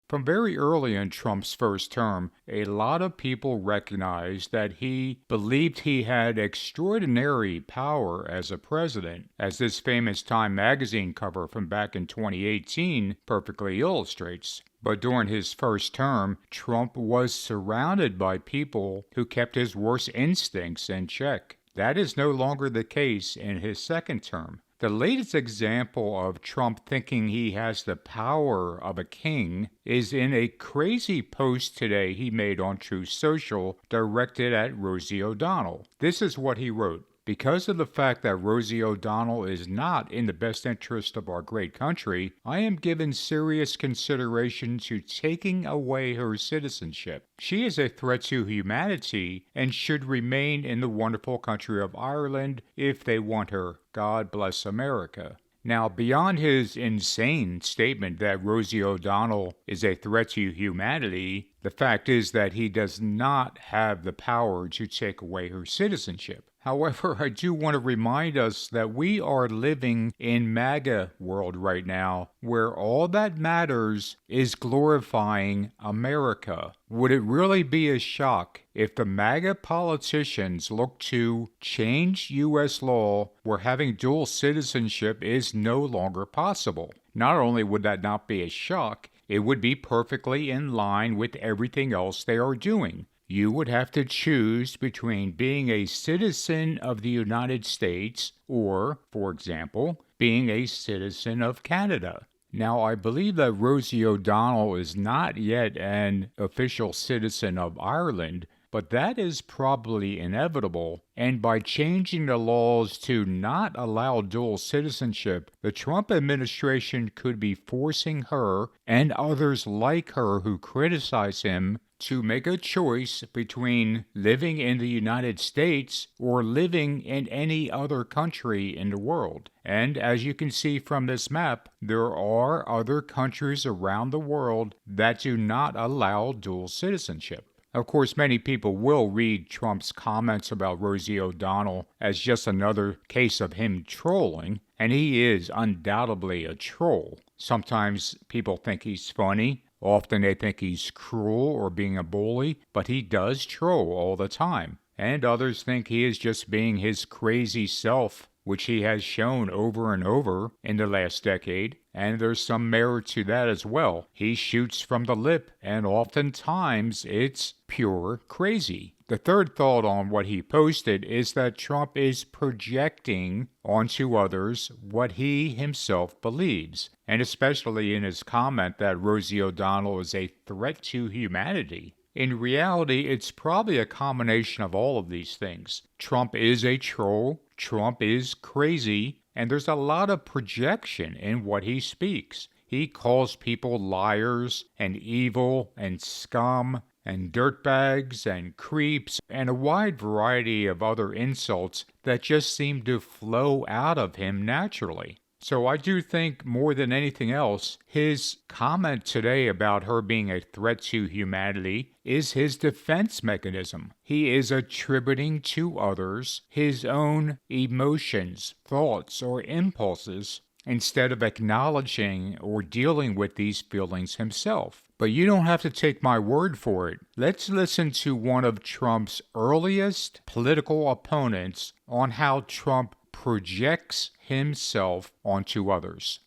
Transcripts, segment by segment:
From very early in Trump's first term, a lot of people recognized that he believed he had extraordinary power as a president, as this famous Time magazine cover from back in 2018 perfectly illustrates. But during his first term, Trump was surrounded by people who kept his worst instincts in check. That is no longer the case in his second term. The latest example of Trump thinking he has the power of a king is in a crazy post today he made on Truth Social directed at Rosie O'Donnell. This is what he wrote. Because of the fact that Rosie O'Donnell is not in the best interest of our great country, I am giving serious consideration to taking away her citizenship. She is a threat to humanity and should remain in the wonderful country of Ireland if they want her. God bless America. Now, beyond his insane statement that Rosie O'Donnell is a threat to humanity, the fact is that he does not have the power to take away her citizenship. However, I do want to remind us that we are living in MAGA world right now, where all that matters is glorifying America. Would it really be a shock if the MAGA politicians look to change U.S. law where having dual citizenship is no longer possible? Not only would that not be a shock, it would be perfectly in line with everything else they are doing. You would have to choose between being a citizen of the United States or, for example, being a citizen of Canada. Now, I believe that Rosie O'Donnell is not yet an official citizen of Ireland, but that is probably inevitable, and by changing the laws to not allow dual citizenship, the Trump administration could be forcing her and others like her who criticize him to make a choice between living in the United States or living in any other country in the world. And as you can see from this map, there are other countries around the world that do not allow dual citizenship. Of course, many people will read Trump's comments about Rosie O'Donnell as just another case of him trolling, and he is undoubtedly a troll. Sometimes people think he's funny. Often they think he's cruel or being a bully, but he does troll all the time. And others think he is just being his crazy self, which he has shown over and over in the last decade. And there's some merit to that as well. He shoots from the lip, and oftentimes it's pure crazy. The third thought on what he posted is that Trump is projecting onto others what he himself believes, and especially in his comment that Rosie O'Donnell is a threat to humanity. In reality, it's probably a combination of all of these things. Trump is a troll, Trump is crazy, and there's a lot of projection in what he speaks. He calls people liars and evil and scum and dirtbags and creeps and a wide variety of other insults that just seem to flow out of him naturally. So I do think more than anything else, his comment today about her being a threat to humanity is his defense mechanism. He is attributing to others his own emotions, thoughts, or impulses instead of acknowledging or dealing with these feelings himself. But you don't have to take my word for it. Let's listen to one of Trump's earliest political opponents on how Trump projects himself onto others.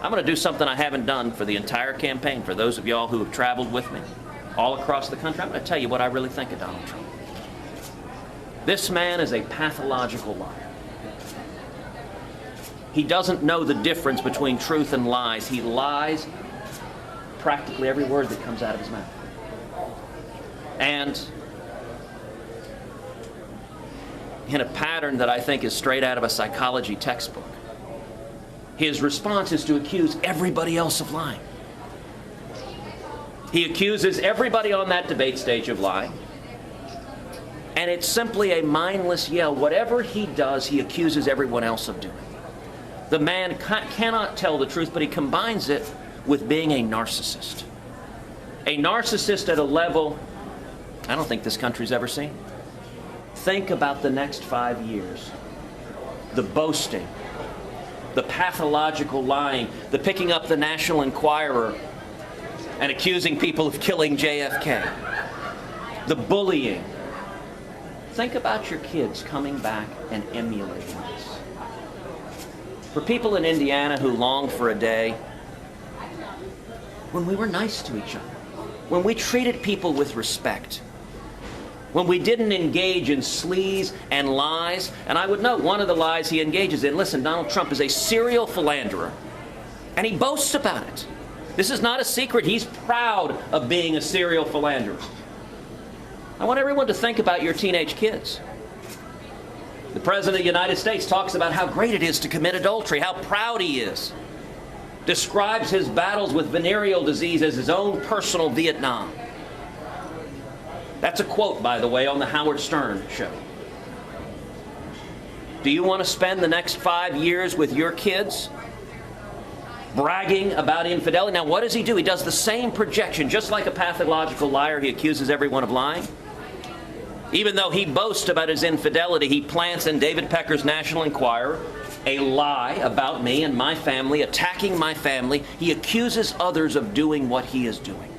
I'm going to do something I haven't done for the entire campaign. For those of y'all who have traveled with me all across the country, I'm going to tell you what I really think of Donald Trump. This man is a pathological liar. He doesn't know the difference between truth and lies. He lies practically every word that comes out of his mouth. And in a pattern that I think is straight out of a psychology textbook, his response is to accuse everybody else of lying. He accuses everybody on that debate stage of lying. And it's simply a mindless yell. Whatever he does, he accuses everyone else of doing. The man cannot tell the truth, but he combines it with being a narcissist. A narcissist at a level I don't think this country's ever seen. Think about the next 5 years. The boasting, the pathological lying, the picking up the National Enquirer and accusing people of killing JFK. The bullying. Think about your kids coming back and emulating this. For people in Indiana who long for a day when we were nice to each other, when we treated people with respect, when we didn't engage in sleaze and lies. And I would note one of the lies he engages in. Listen, Donald Trump is a serial philanderer, and he boasts about it. This is not a secret. He's proud of being a serial philanderer. I want everyone to think about your teenage kids. The President of the United States talks about how great it is to commit adultery, how proud he is. Describes his battles with venereal disease as his own personal Vietnam. That's a quote, by the way, on the Howard Stern show. Do you want to spend the next 5 years with your kids bragging about infidelity? Now, what does he do? He does the same projection. Just like a pathological liar, he accuses everyone of lying. Even though he boasts about his infidelity, he plants in David Pecker's National Enquirer a lie about me and my family, attacking my family. He accuses others of doing what he is doing.